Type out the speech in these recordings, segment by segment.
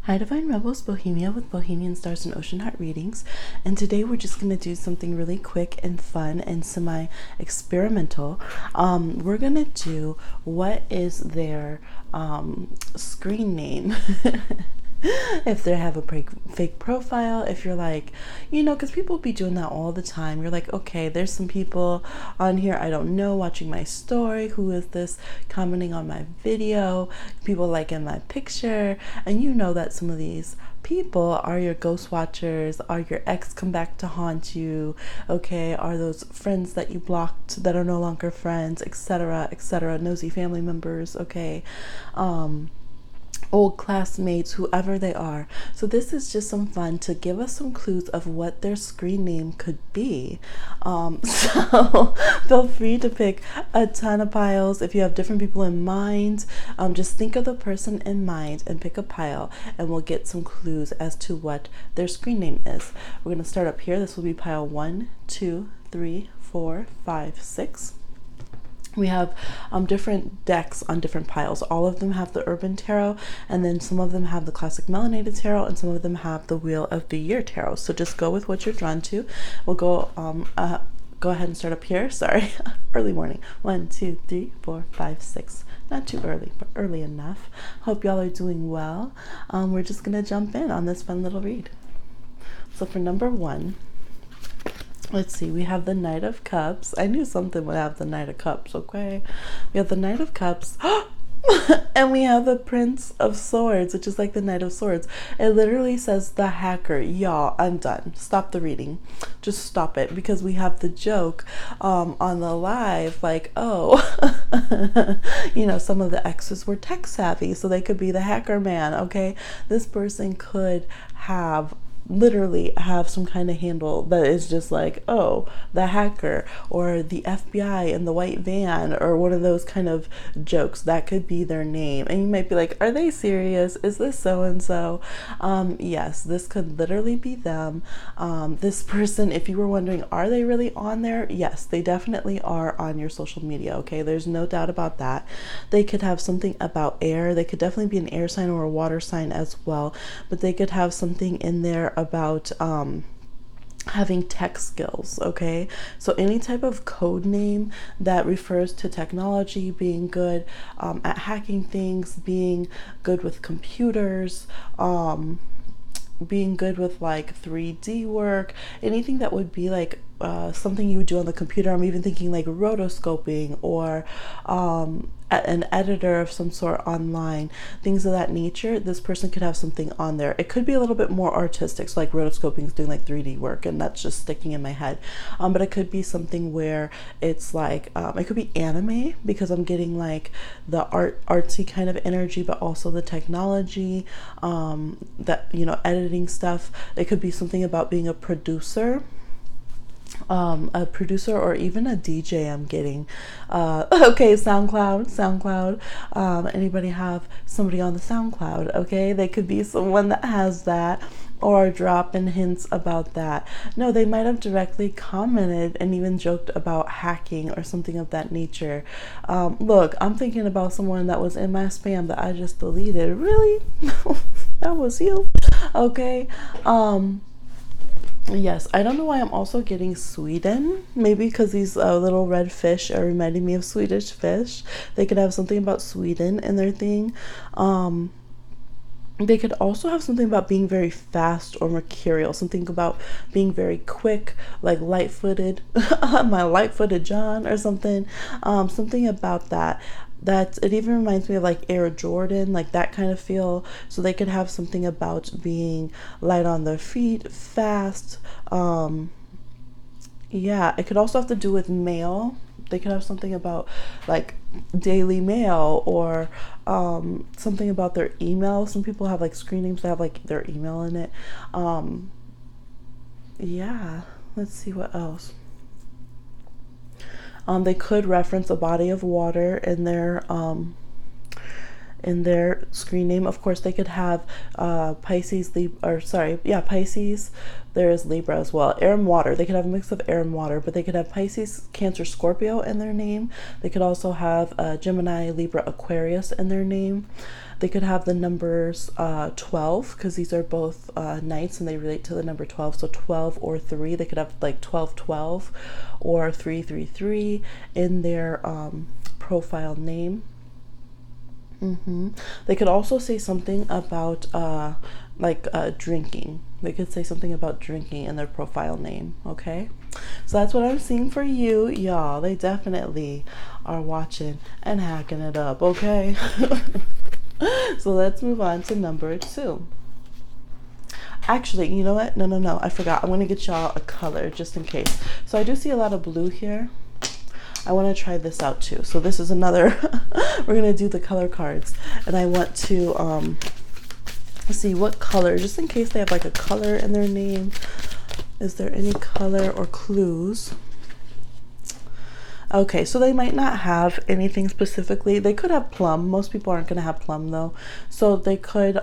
Hi Divine Rebels, Bohemia with Bohemian Stars and Ocean Heart readings, and today we're just going to do something really quick and fun and semi-experimental. We're going to do what is their screen name. If they have a fake profile, if you're like, because people be doing that all the time. You're like, okay, there's some people on here I don't know watching my story. Who is this commenting on my video? People liking my picture. And you know that some of these people are your ghost watchers, are your ex come back to haunt you, okay, are those friends that you blocked that are no longer friends, etc., etc., nosy family members, okay, old classmates, whoever they are. So this is just some fun to give us some clues of what their screen name could be. So feel free to pick a ton of piles. If you have different people in mind, just think of the person in mind and pick a pile, and we'll get some clues as to what their screen name is. We're going to start up here. This will be pile 1, 2, 3, 4, 5, 6. We have different decks on different piles. All of them have the Urban Tarot, and then some of them have the Classic Melanated Tarot, and some of them have the Wheel of the Year Tarot. So just go with what you're drawn to. We'll go ahead and start up here. Sorry, early morning. 1, 2, 3, 4, 5, 6. Not too early, but early enough. Hope y'all are doing well. We're just gonna jump in on this fun little read. So for number 1, let's see, we have the Knight of Cups. I knew something would have the Knight of Cups, okay? We have the Knight of Cups. And we have the Prince of Swords, which is like the Knight of Swords. It literally says the hacker. Y'all, I'm done. Stop the reading. Just stop it, because we have the joke on the live, like, oh, some of the exes were tech savvy, so they could be the hacker man, okay? This person could literally have some kind of handle that is just like, oh, the hacker, or the FBI in the white van, or one of those kind of jokes. That could be their name, and you might be like, are they serious? Is this so and so? Yes, this could literally be them. This person, if you were wondering, are they really on there? Yes, they definitely are on your social media, okay? There's no doubt about that. They could have something about air. They could definitely be an air sign or a water sign as well, but they could have something in there about having tech skills, okay? So any type of code name that refers to technology, being good at hacking things, being good with computers, being good with like 3D work, anything that would be like something you would do on the computer. I'm even thinking like rotoscoping, or an editor of some sort online, things of that nature. This person could have something on there. It could be a little bit more artistic, so like rotoscoping is doing like 3D work, and that's just sticking in my head. But it could be something where it's like it could be anime, because I'm getting like the artsy kind of energy, but also the technology, that editing stuff. It could be something about being a producer, or even a DJ. I'm getting okay, SoundCloud. Anybody have somebody on the SoundCloud? Okay, they could be someone that has that, or dropping hints about that. No, they might have directly commented and even joked about hacking or something of that nature. Look, I'm thinking about someone that was in my spam that I just deleted. Really? That was you? Okay. Yes, I don't know why I'm also getting Sweden. Maybe because these little red fish are reminding me of Swedish fish. They could have something about Sweden in their thing. They could also have something about being very fast or mercurial, something about being very quick, like light-footed, my light-footed John or something. Something about that. It even reminds me of like Air Jordan, like that kind of feel. So they could have something about being light on their feet, fast. Yeah, it could also have to do with mail. They could have something about like Daily Mail, or something about their email. Some people have like screen names that have like their email in it. Yeah, let's see what else. They could reference a body of water in their screen name. Of course, they could have Pisces, Pisces. There is Libra as well. Air and water. They could have a mix of air and water, but they could have Pisces, Cancer, Scorpio in their name. They could also have Gemini, Libra, Aquarius in their name. They could have the numbers 12, because these are both nights and they relate to the number 12. So 12 or 3. They could have like 1212 or 333 in their profile name. They could also say something about drinking. They could say something about drinking in their profile name. Okay, so that's what I'm seeing for you, y'all. They definitely are watching and hacking it up. Okay. So let's move on to number 2. Actually, you know what? No, I forgot. I'm gonna get y'all a color just in case. So I do see a lot of blue here. I want to try this out too. So this is another, we're going to do the color cards. And I want to see what color, just in case they have like a color in their name. Is there any color or clues? Okay, so they might not have anything specifically. They could have plum. Most people aren't going to have plum though. So they could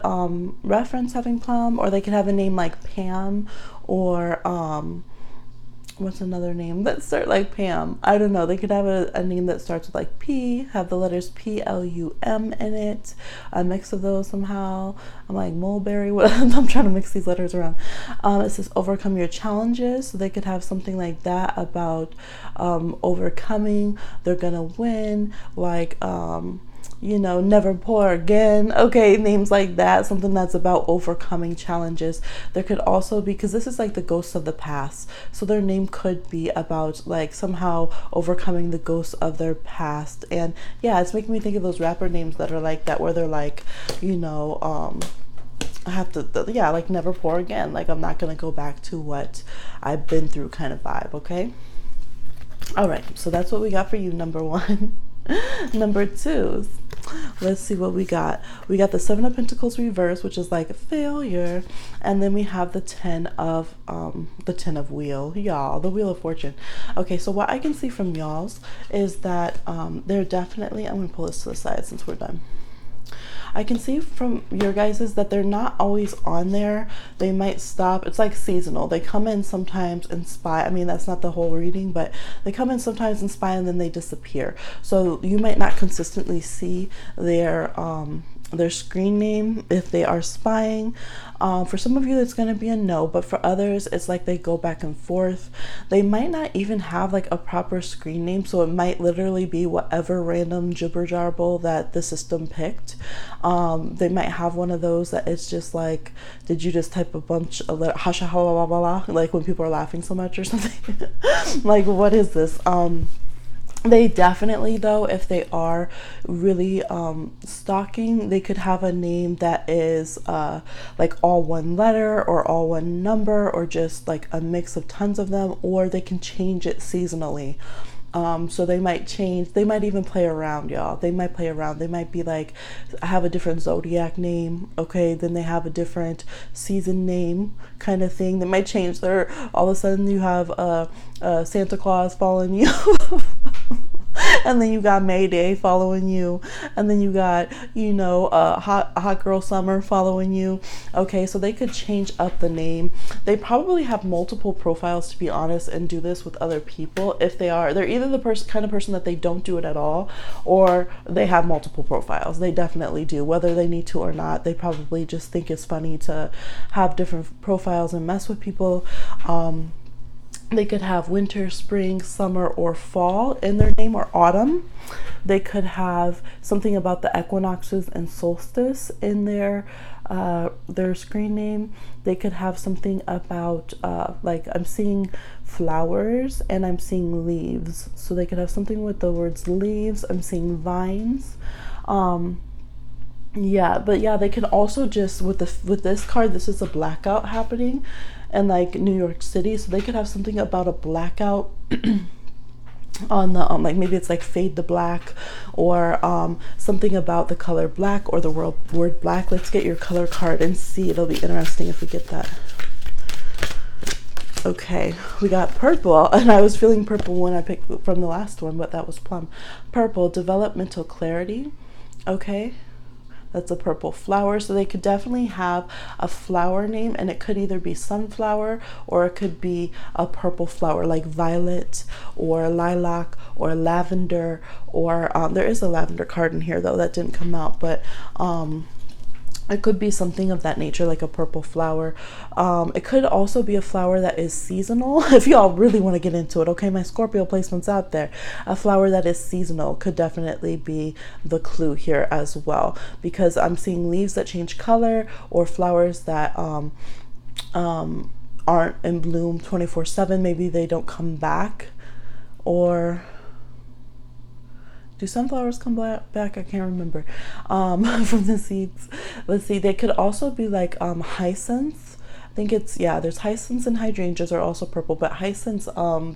reference having plum, or they could have a name like Pam, or what's another name that start like Pam? I don't know. They could have a name that starts with like P, have the letters PLUM in it, a mix of those somehow. I'm like mulberry. I'm trying to mix these letters around. It says overcome your challenges. So they could have something like that about overcoming. They're gonna win. Like never pour again. Okay, names like that, something that's about overcoming challenges. There could also be, because this is like the ghosts of the past, so their name could be about like somehow overcoming the ghosts of their past. And yeah, it's making me think of those rapper names that are like that, where they're like, I have to, like never pour again. Like I'm not gonna go back to what I've been through kind of vibe. Okay. All right. So that's what we got for you, number 1. Number 2, let's see what we got. We got the 7 of Pentacles reverse, which is like failure, and then we have the 10 of wheel, y'all, the Wheel of Fortune. Okay, so what I can see from y'all's is that they're definitely, I'm gonna pull this to the side since we're done. I can see from your guys's that they're not always on there. They might stop. It's like seasonal. They come in sometimes and spy. I mean, that's not the whole reading, but they come in sometimes and spy and then they disappear. So you might not consistently see their screen name if they are spying. For some of you, that's going to be a no, but for others, it's like they go back and forth. They might not even have like a proper screen name, so it might literally be whatever random jibber jarble that the system picked. They might have one of those that it's just like, did you just type a bunch of hasha blah blah blah, like when people are laughing so much or something. Like, what is this? They definitely, though, if they are really stalking, they could have a name that is like all one letter or all one number, or just like a mix of tons of them, or they can change it seasonally. So they might change, they might even play around, y'all. They might play around. They might be like, I have a different zodiac name, okay, then they have a different season name kind of thing. They might change their, all of a sudden you have Santa Claus following you. And then you got Mayday following you, and then you got, hot girl summer following you. Okay, so they could change up the name. They probably have multiple profiles, to be honest, and do this with other people. If they're either the kind of person that they don't do it at all, or they have multiple profiles. They definitely do, whether they need to or not. They probably just think it's funny to have different profiles and mess with people. They could have winter, spring, summer, or fall in their name, or autumn. They could have something about the equinoxes and solstice in their screen name. They could have something about like, I'm seeing flowers and I'm seeing leaves. So they could have something with the words leaves. I'm seeing vines. Yeah, but yeah, they can also just, with this card, this is a blackout happening in like New York City, so they could have something about a blackout on the like, maybe it's like fade to black, or something about the color black, or the word black. Let's get your color card and see. It'll be interesting if we get that. Okay, we got purple, and I was feeling purple when I picked from the last one, but that was plum. Purple, developmental clarity. Okay, That's a purple flower. So they could definitely have a flower name, and it could either be sunflower or it could be a purple flower like violet or lilac or lavender, or there is a lavender card in here though that didn't come out, but it could be something of that nature, like a purple flower. It could also be a flower that is seasonal. If y'all really want to get into it, okay, my Scorpio placement's out there. A flower that is seasonal could definitely be the clue here as well, because I'm seeing leaves that change color, or flowers that aren't in bloom 24/7. Maybe they don't come back, or do sunflowers come back? I can't remember. From the seeds. Let's see. They could also be like hyacinths. I think it's, yeah, there's hyacinths and hydrangeas are also purple, but hyacinths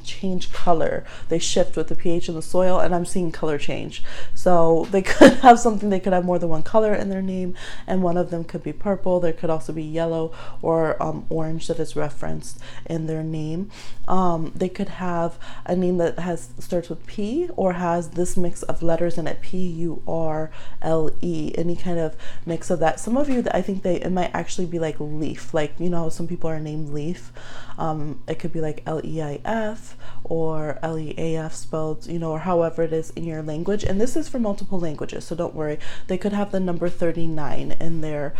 change color. They shift with the pH in the soil, and I'm seeing color change. So they could have something, they could have more than one color in their name, and one of them could be purple. There could also be yellow or orange that is referenced in their name. They could have a name that starts with P or has this mix of letters in it, P-U-R-L-E, any kind of mix of that. Some of you, I think it might actually be like leaf, like, you know, some people are named Leaf. It could be like L-E-I-F or L-E-A-F spelled, you know, or however it is in your language. And this is for multiple languages, so don't worry. They could have the number 39 in their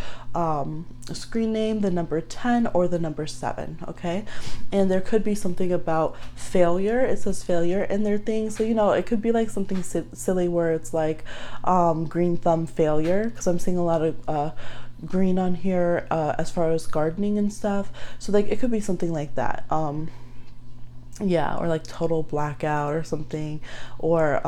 screen name, the number 10, or the number 7, okay? And there could be something about failure. It says failure in their thing. So, you know, it could be like something silly where it's like green thumb failure, because I'm seeing a lot of green on here as far as gardening and stuff. So like it could be something like that. Yeah, or like total blackout or something, or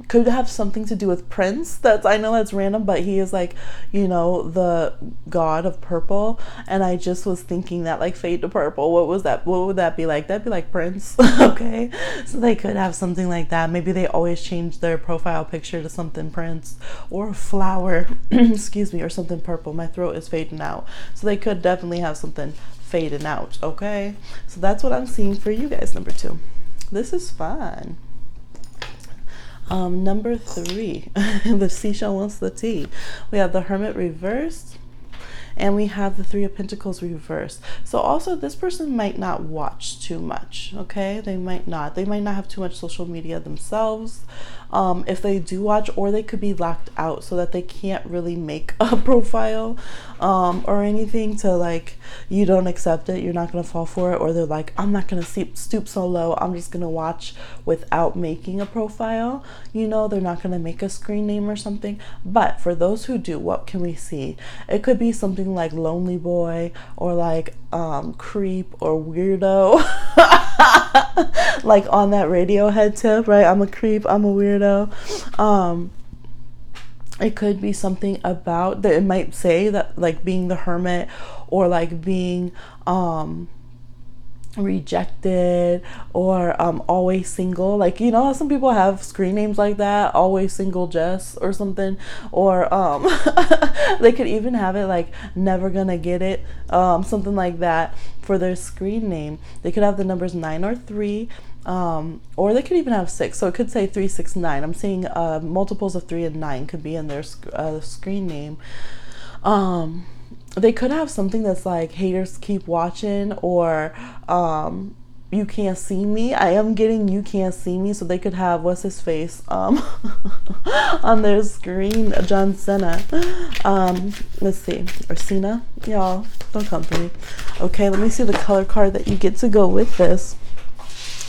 could have something to do with Prince. I know that's random, but he is like, you know, the god of purple, and I just was thinking that, like, fade to purple, what would that be like? That'd be like Prince. Okay, so they could have something like that. Maybe they always change their profile picture to something Prince or flower excuse me, or something purple. My throat is fading out, so they could definitely have something fading out. Okay, so that's what I'm seeing for you guys. Number 2, this is fun. Number 3, the seashell wants the tea. We have the Hermit reversed, and we have the 3 of Pentacles reversed. So also this person might not watch too much, okay? They might not have too much social media themselves. If they do watch, or they could be locked out so that they can't really make a profile or anything, to like, you don't accept it, you're not gonna fall for it, or they're like, I'm not gonna stoop so low, I'm just gonna watch without making a profile. You know, they're not gonna make a screen name or something. But for those who do, what can we see? It could be something like lonely boy, or like creep or weirdo. Like on that Radiohead tip, right? I'm a creep, I'm a weirdo. It could be something about that. It might say that, like, being the hermit, or like being rejected, or always single. Like, you know how some people have screen names like that, always single Jess or something, or they could even have it like never gonna get it, something like that for their screen name. They could have the numbers 9 or 3, or they could even have 6, so it could say 3, 6, 9. I'm seeing multiples of 3 and 9 could be in their screen name. They could have something that's like haters keep watching, or you can't see me. I am getting you can't see me. So they could have, what's his face on their screen, John Cena. Let's see, or Cena. Y'all don't come for me. Okay, let me see the color card that you get to go with this.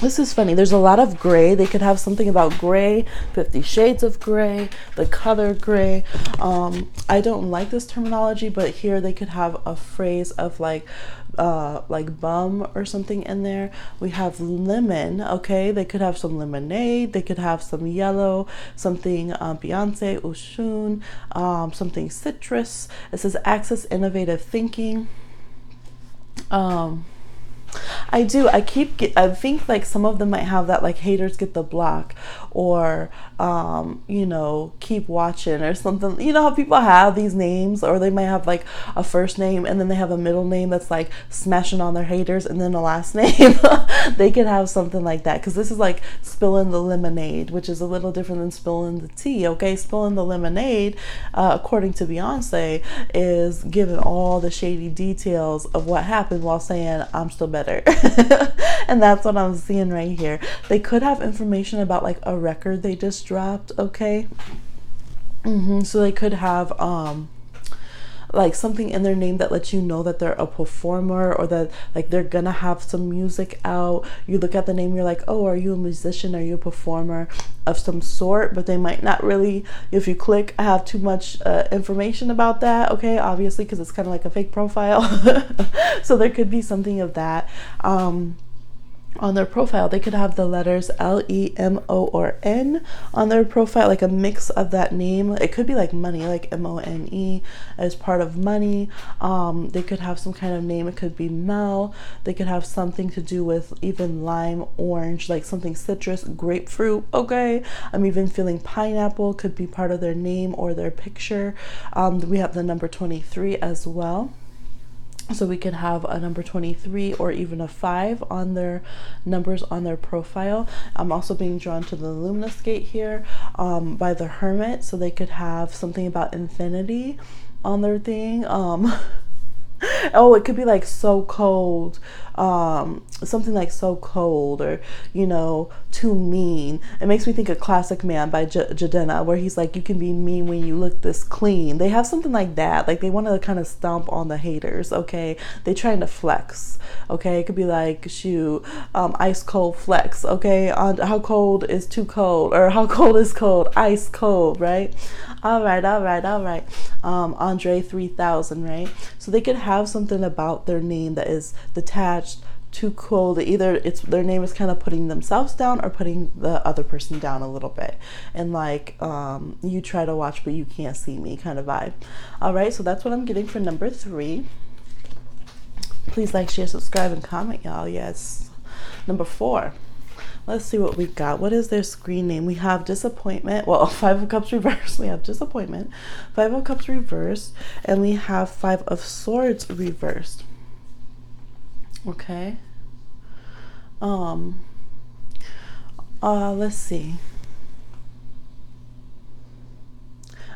This is funny. There's a lot of gray. They could have something about gray, 50 Shades of Gray, the color gray. I don't like this terminology, but here they could have a phrase of like bum or something in there. We have lemon. Okay, they could have some lemonade. They could have some yellow, something Beyonce, Oshun, something citrus. It says access innovative thinking. I do. I think like some of them might have that, like haters get the block, or you know, keep watching or something. You know how people have these names, or they might have like a first name and then they have a middle name that's like smashing on their haters, and then a last name. They could have something like that, because this is like spilling the lemonade, which is a little different than spilling the tea. Okay, spilling the lemonade, according to Beyonce, is giving all the shady details of what happened while saying I'm still better. And that's what I'm seeing right here. They could have information about like a record they just dropped. Okay. So they could have like something in their name that lets you know that they're a performer, or that like they're gonna have some music out. You look at the name, you're like, oh, are you a musician? Are you a performer of some sort? But they might not really, if you click, have too much information about that. Okay, obviously, because it's kind of like a fake profile. So there could be something of that. On their profile, they could have the letters L-E-M-O or N on their profile, like a mix of that name. It could be like money, like M-O-N-E as part of money. They could have some kind of name. It could be Mel. They could have something to do with even lime, orange, like something citrus, grapefruit. Okay, I'm even feeling pineapple could be part of their name or their picture. We have the number 23 as well. So we could have a number 23 or even a 5 on their numbers on their profile. I'm also being drawn to the luminous gate here by the Hermit. So they could have something about infinity on their thing. Oh, it could be like so cold, something like so cold, or you know, too mean. It makes me think of Classic Man by Jadena, where he's like, you can be mean when you look this clean. They have something like that. Like they want to kind of stomp on the haters. Okay, they trying to flex. Okay, it could be like, shoot, ice cold flex. Okay, on how cold is too cold, or how cold is cold, ice cold, right? All right. Andre 3000, right? So they could have something about their name that is detached, too cold. Either it's their name is kind of putting themselves down or putting the other person down a little bit, and like you try to watch but you can't see me kind of vibe. All right, so that's what I'm getting for number 3. Please like, share, subscribe, and comment, y'all. Yes. Number 4. Let's see what we got. What is their screen name? We have disappointment. Well, 5 of Cups reversed. We have disappointment, 5 of Cups reversed, and we have 5 of Swords reversed. Okay. Let's see.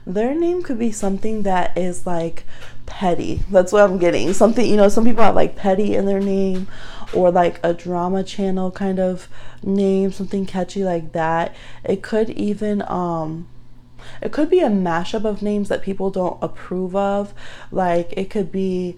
Their name could be something that is like petty. That's what I'm getting. Something, you know, some people have like petty in their name, or like a drama channel kind of name, something catchy like that. It could even it could be a mashup of names that people don't approve of. Like it could be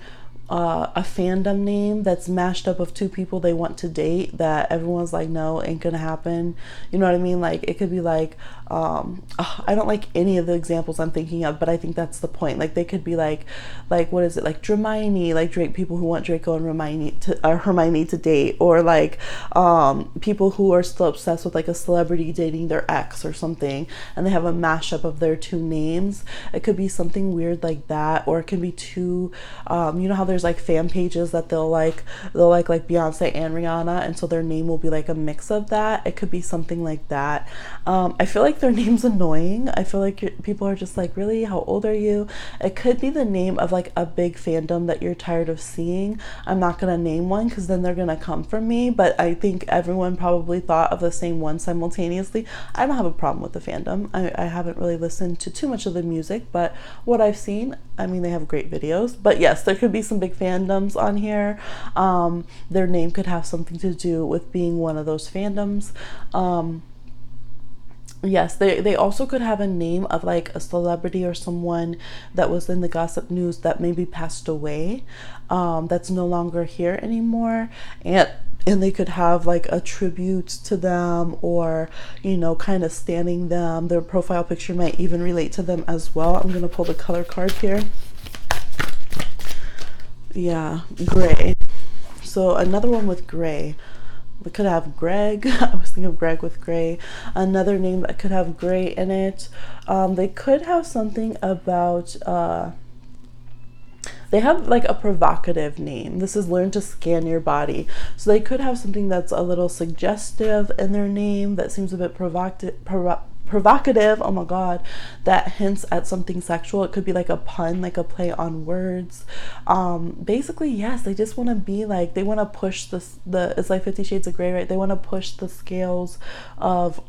a fandom name that's mashed up of 2 people they want to date that everyone's like, no, ain't gonna happen. You know what I mean? Like it could be like I don't like any of the examples I'm thinking of, but I think that's the point. Like they could be like what is it, like Hermione, like Drake, people who want Draco and Hermione to date, or like people who are still obsessed with like a celebrity dating their ex or something, and they have a mashup of their 2 names. It could be something weird like that, or it can be 2 you know how there's like fan pages that they'll like Beyonce and Rihanna, and so their name will be like a mix of that. It could be something like that. I feel like their name's annoying. I feel like people are just like, really, how old are you? It could be the name of like a big fandom that you're tired of seeing. I'm not gonna name one because then they're gonna come for me, but I think everyone probably thought of the same one simultaneously. I don't have a problem with the fandom. I haven't really listened to too much of the music, but what I've seen, I mean, they have great videos. But yes, there could be some big fandoms on here. Their name could have something to do with being one of those fandoms. Yes, they also could have a name of like a celebrity or someone that was in the gossip news that maybe passed away, that's no longer here anymore, and they could have like a tribute to them, or you know, kind of standing them. Their profile picture might even relate to them as well. I'm gonna pull the color card here. Yeah, gray. So another one with gray. We could have Greg. I was thinking of Greg with gray. Another name that could have gray in it. They could have something about They have like a provocative name. This is learn to scan your body. So they could have something that's a little suggestive in their name that seems a bit provocative, oh my god, that hints at something sexual. It could be like a pun, like a play on words. Basically, yes, they just want to be like, they want to push the it's like 50 Shades of Grey, right? They want to push the scales of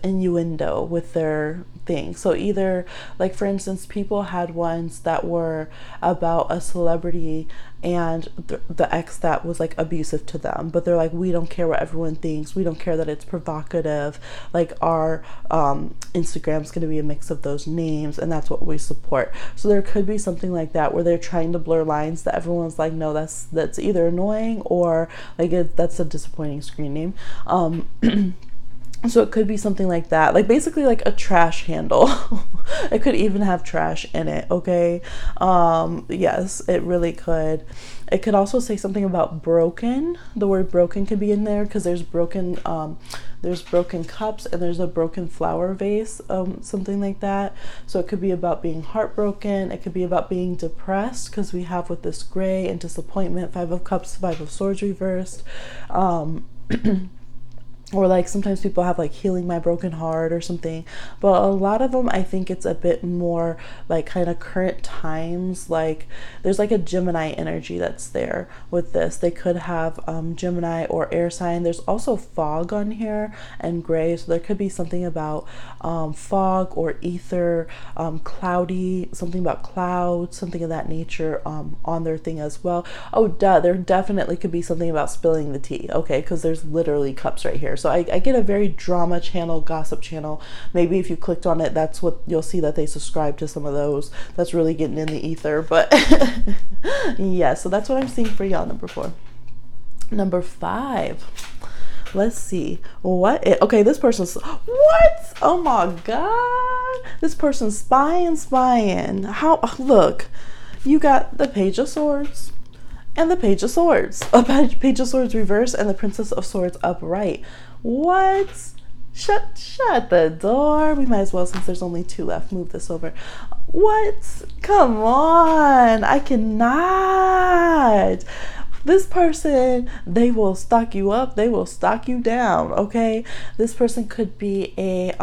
innuendo with their thing. So either, like for instance, people had ones that were about a celebrity and the ex that was like abusive to them, but they're like, we don't care what everyone thinks, we don't care that it's provocative, like our Instagram's going to be a mix of those names and that's what we support. So there could be something like that where they're trying to blur lines that everyone's like, no, that's either annoying or like that's a disappointing screen name. So it could be something like that, like basically like a trash handle. It could even have trash in it, okay? Yes, it really could. It could also say something about broken. The word broken could be in there because there's broken cups and there's a broken flower vase, something like that. So it could be about being heartbroken. It could be about being depressed because we have with this gray and disappointment, 5 of Cups, 5 of Swords reversed. Or like sometimes people have like healing my broken heart or something, but a lot of them I think it's a bit more like kind of current times. Like there's like a Gemini energy that's there with this. They could have Gemini or air sign. There's also fog on here and gray, so there could be something about fog or ether, cloudy, something about clouds, something of that nature on their thing as well. Oh duh, there definitely could be something about spilling the tea, okay, because there's literally cups right here. So I get a very drama channel, gossip channel. Maybe if you clicked on it, that's what you'll see, that they subscribe to some of those. That's really getting in the ether. But yeah, so that's what I'm seeing for y'all. Number 4. Number 5. Let's see okay, this person's what? Oh my god, this person's spying. How? Look, you got the Page of Swords and the Page of Swords, a Page of Swords reverse, and the Princess of Swords upright. What? Shut the door. We might as well, since there's only 2 left, move this over. What? Come on. I cannot. This person, they will stock you up, they will stock you down, okay? This person could be a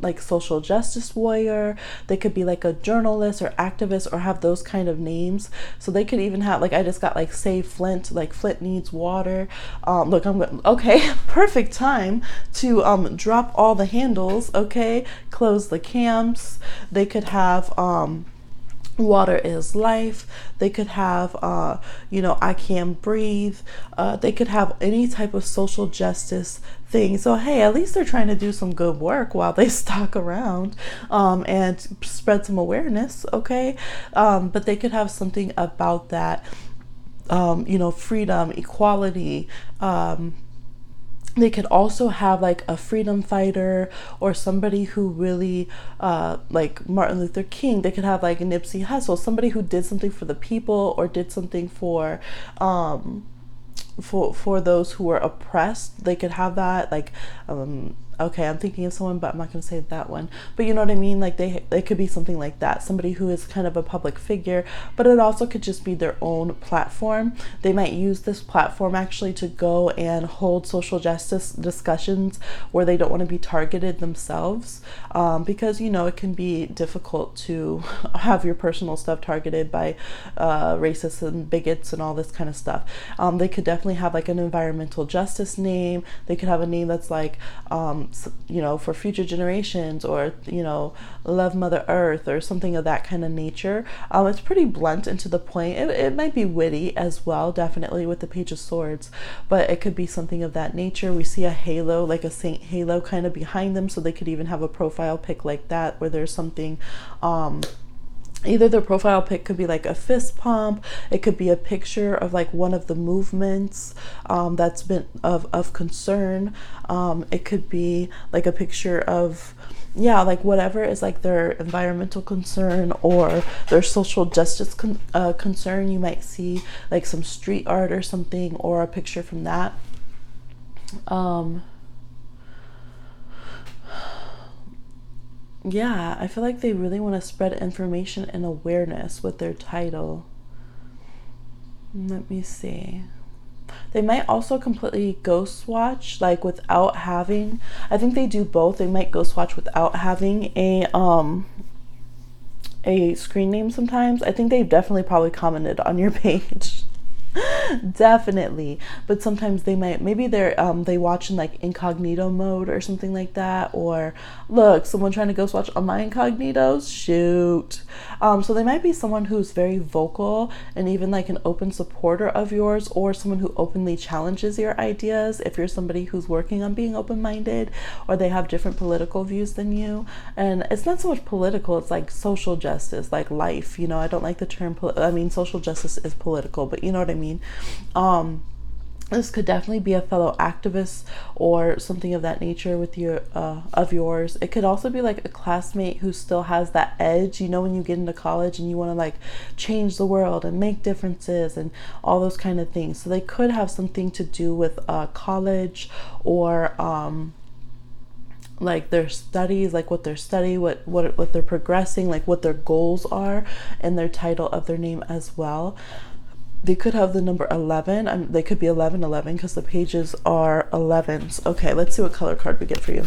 like social justice warrior. They could be like a journalist or activist or have those kind of names. So they could even have, like, I just got like Save Flint, like Flint needs water. Look, okay, perfect time to drop all the handles, okay? Close the camps. They could have water is life. They could have I can breathe. They could have any type of social justice thing. So hey, at least they're trying to do some good work while they stalk around and spread some awareness, okay? But they could have something about that, freedom, equality. They could also have like a freedom fighter or somebody who really like Martin Luther King. They could have like Nipsey Hussle, somebody who did something for the people or did something for those who were oppressed. They could have that, like okay, I'm thinking of someone, but I'm not going to say that one. But you know what I mean? Like they could be something like that. Somebody who is kind of a public figure, but it also could just be their own platform. They might use this platform actually to go and hold social justice discussions where they don't want to be targeted themselves, because, it can be difficult to have your personal stuff targeted by racists and bigots and all this kind of stuff. They could definitely have like an environmental justice name. They could have a name that's like, for future generations, or, love Mother Earth or something of that kind of nature. It's pretty blunt and to the point. It might be witty as well, definitely with the Page of Swords, but it could be something of that nature. We see a halo, like a saint halo kind of behind them, so they could even have a profile pic like that where there's something, either their profile pic could be like a fist pump. It could be a picture of like one of the movements that's been of concern. It could be like a picture of, like whatever is like their environmental concern or their social justice concern. You might see like some street art or something, or a picture from that. Yeah, I feel like they really want to spread information and awareness with their title. Let me see. They might also completely ghost watch, like without having. I think they do both. They might ghost watch without having a screen name sometimes. I think they've definitely probably commented on your page. Definitely. But sometimes they might, maybe they watch in like incognito mode or something like that, or look, someone trying to ghost watch on my incognitos, shoot. So they might be someone who's very vocal and even like an open supporter of yours, or someone who openly challenges your ideas if you're somebody who's working on being open-minded, or they have different political views than you. And it's not so much political, it's like social justice, like life, you know. I don't like the term I mean, social justice is political, but you know what I mean. This could definitely be a fellow activist or something of that nature with your of yours. It could also be like a classmate who still has that edge, you know, when you get into college and you want to like change the world and make differences and all those kind of things. So they could have something to do with college, or like their studies, like what they're studying, what they're progressing, like what their goals are, and their title of their name as well. They could have the number 11. They could be 1111 because the pages are 11s. Okay, let's see what color card we get for you.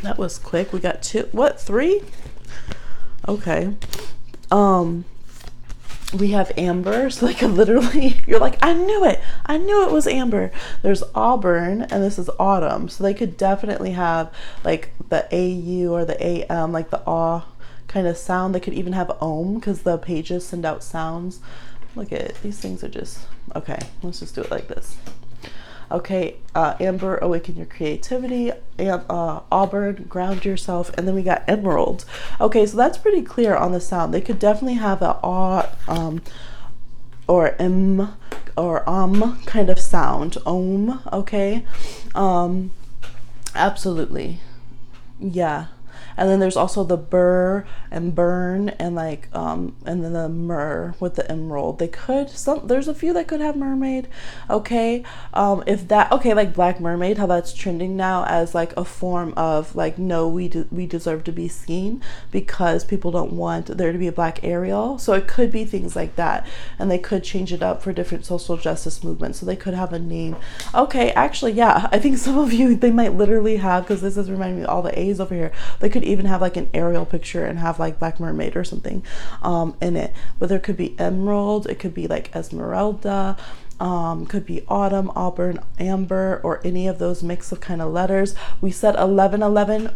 That was quick. We got three? Okay. We have amber, so like literally you're like, I knew it was amber. There's auburn, and this is autumn, so they could definitely have like the AU or the AM, like the aw kind of sound. They could even have ohm because the pages send out sounds. Look at it. These things are just okay. Let's just do it like this. Okay, amber, awaken your creativity. Auburn, ground yourself. And then we got emerald. Okay, so that's pretty clear on the sound. They could definitely have a or m or kind of sound. Ohm. Okay, absolutely. Yeah. And then there's also the burr and burn, and like and then the myrrh with the emerald. There's a few that could have mermaid. Okay. If that, okay, like black mermaid, how that's trending now as like a form of like, no, we deserve to be seen because people don't want there to be a black Ariel. So it could be things like that, and they could change it up for different social justice movements. So they could have a name. Okay, actually, yeah, I think some of you, they might literally have, because this is reminding me of all the A's over here, they could even have like an Ariel picture and have like black mermaid or something in it. But there could be emerald, it could be like esmeralda, could be autumn, auburn, amber, or any of those mix of kind of letters. We said 1111.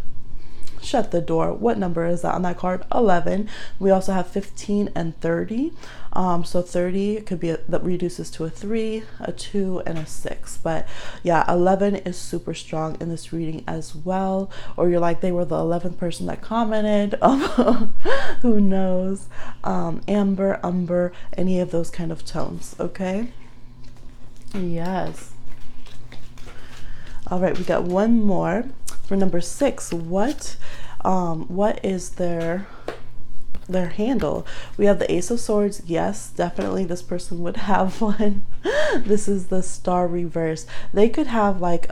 Shut the door. What number is that on that card? 11. We also have 15 and 30. So 30 could be that reduces to a 3, a 2, and a 6. But yeah, 11 is super strong in this reading as well. Or you're like, they were the 11th person that commented. Who knows? Amber, umber, any of those kind of tones. Okay. Yes. All right, we got one more for number 6. What is their handle? We have the Ace of Swords. Yes, definitely this person would have one. This is the Star reverse. They could have like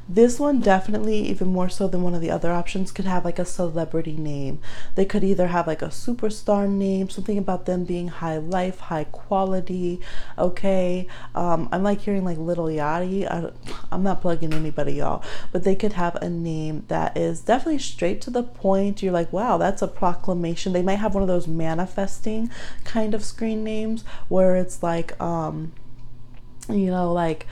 this one, definitely even more so than one of the other options, could have like a celebrity name. They could either have like a superstar name, something about them being high life, high quality. Okay, I'm like hearing like Little Yachty. I'm not plugging anybody, y'all, but they could have a name that is definitely straight to the point. You're like, wow, that's a proclamation. They might have one of those manifesting kind of screen names where it's like you know, like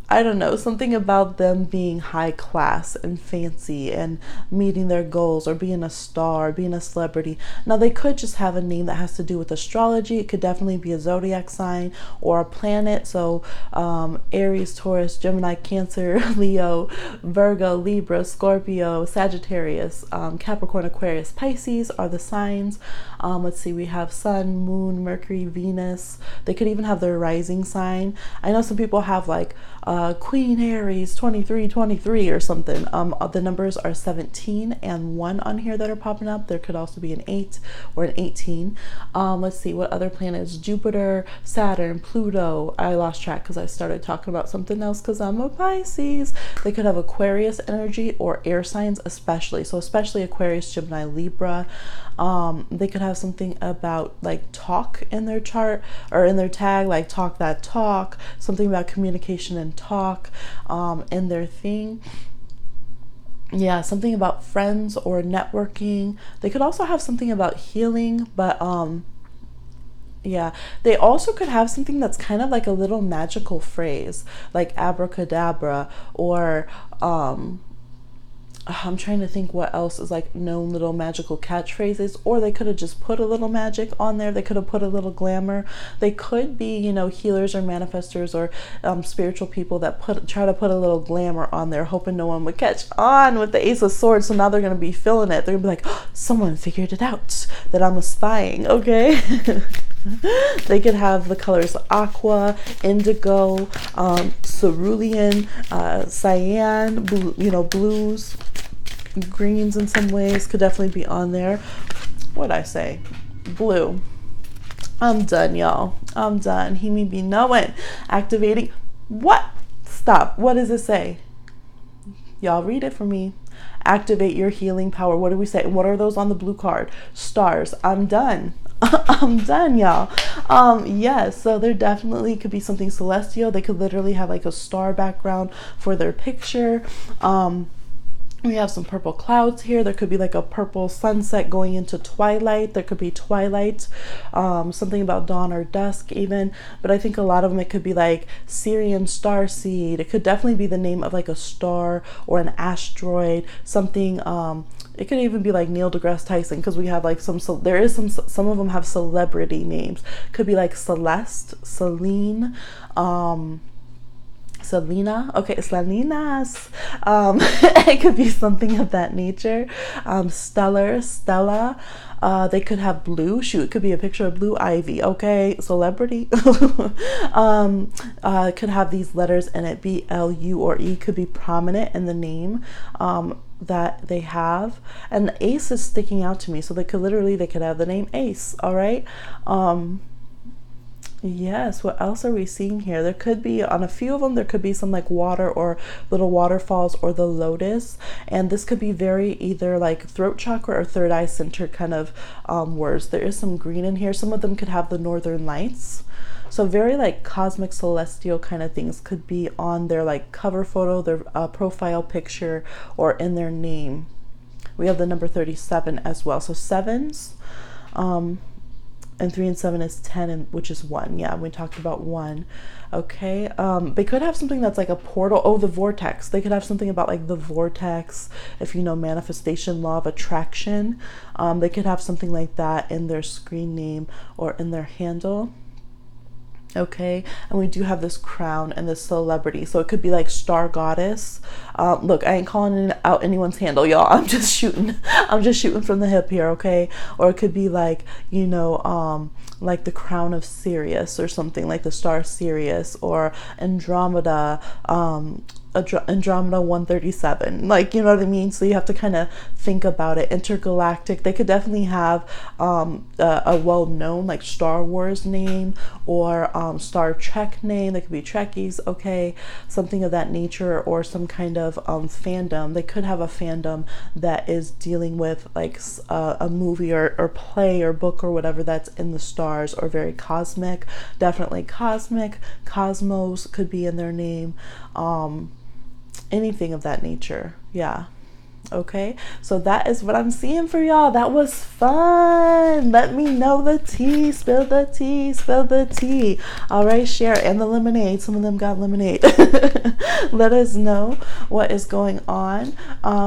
I don't know, something about them being high class and fancy and meeting their goals, or being a star, being a celebrity. Now, they could just have a name that has to do with astrology. It could definitely be a zodiac sign or a planet. So Aries, Taurus, Gemini, Cancer, Leo, Virgo, Libra, Scorpio, Sagittarius, Capricorn, Aquarius, Pisces are the signs. Let's see, we have Sun, Moon, Mercury, Venus. They could even have their rising sign. I know some people have like Queen Aries 2323 or something. The numbers are 17 and 1 on here that are popping up. There could also be an 8 or an 18. Let's see what other planets: Jupiter, Saturn, Pluto. I lost track because I started talking about something else because I'm a Pisces. They could have Aquarius energy or air signs, especially. So especially Aquarius, Gemini, Libra. They could have something about like talk in their chart or in their tag, like talk that talk, something about communication and talk in their thing. Yeah, something about friends or networking. They could also have something about healing, but yeah, they also could have something that's kind of like a little magical phrase, like abracadabra, or I'm trying to think what else is like known little magical catchphrases. Or they could have just put a little magic on there. They could have put a little glamour. They could be, you know, healers or manifestors or spiritual people that try to put a little glamour on there, hoping no one would catch on with the Ace of Swords. So now they're going to be feeling it. They're going to be like, oh, someone figured it out that I'm a spying. Okay. They could have the colors aqua, indigo, cerulean, cyan, blue, you know, blues, greens in some ways could definitely be on there. What'd I say? Blue. I'm done, y'all. I'm done. He may be knowing. Activating. What? Stop. What does it say? Y'all read it for me. Activate your healing power. What do we say? What are those on the blue card? Stars. I'm done. I'm done, y'all. Yes, so there definitely could be something celestial. They could literally have like a star background for their picture. We have some purple clouds here. There could be like a purple sunset going into twilight. There could be twilight, something about dawn or dusk even. But I think a lot of them, it could be like Syrian starseed. It could definitely be the name of like a star or an asteroid, something. It could even be like Neil deGrasse Tyson, because we have like some of them have celebrity names. Could be like Celeste, Celine, Selena, okay, Salinas. It could be something of that nature. Stellar, Stella. They could have blue. Shoot, it could be a picture of Blue Ivy. Okay, celebrity. It could have these letters in it. B, L, U, or E could be prominent in the name that they have. And the ace is sticking out to me, so they could have the name Ace. All right. Yes, what else are we seeing here? There could be, on a few of them, there could be some like water or little waterfalls or the lotus. And this could be very either like throat chakra or third eye center kind of words. There is some green in here. Some of them could have the northern lights. So very like cosmic celestial kind of things could be on their like cover photo, their profile picture, or in their name. We have the number 37 as well. So sevens, and 3 and 7 is 10, and which is 1. Yeah, we talked about 1. Okay. They could have something that's like a portal. Oh, the vortex. They could have something about like the vortex, if you know manifestation, law of attraction. They could have something like that in their screen name or in their handle. Okay, and we do have this crown and this celebrity, so it could be like star goddess. Look, I ain't calling out anyone's handle, y'all. I'm just shooting from the hip here. Okay, or it could be like, you know, like the crown of Sirius or something, like the star Sirius, or Andromeda, Andromeda 137, like, you know what I mean? So you have to kind of think about it. Intergalactic. They could definitely have a well-known like Star Wars name or Star Trek name. They could be Trekkies, okay, something of that nature, or some kind of fandom. They could have a fandom that is dealing with like a movie or play or book or whatever that's in the stars, or very cosmic. Definitely cosmic. Cosmos could be in their name. Anything of that nature. Yeah. Okay, so that is what I'm seeing for y'all. That was fun. Let me know the tea. Spill the tea. Spill the tea. All right, share. And the lemonade. Some of them got lemonade. Let us know what is going on.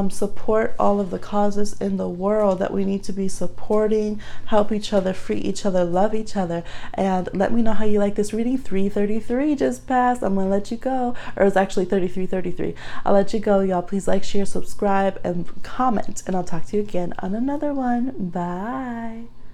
Support all of the causes in the world that we need to be supporting. Help each other, free each other, love each other. And let me know how you like this reading. 3:33 just passed. I'm gonna let you go. Or it's actually 33:33. I'll let you go, y'all. Please like, share, subscribe, and comment, and I'll talk to you again on another one. Bye.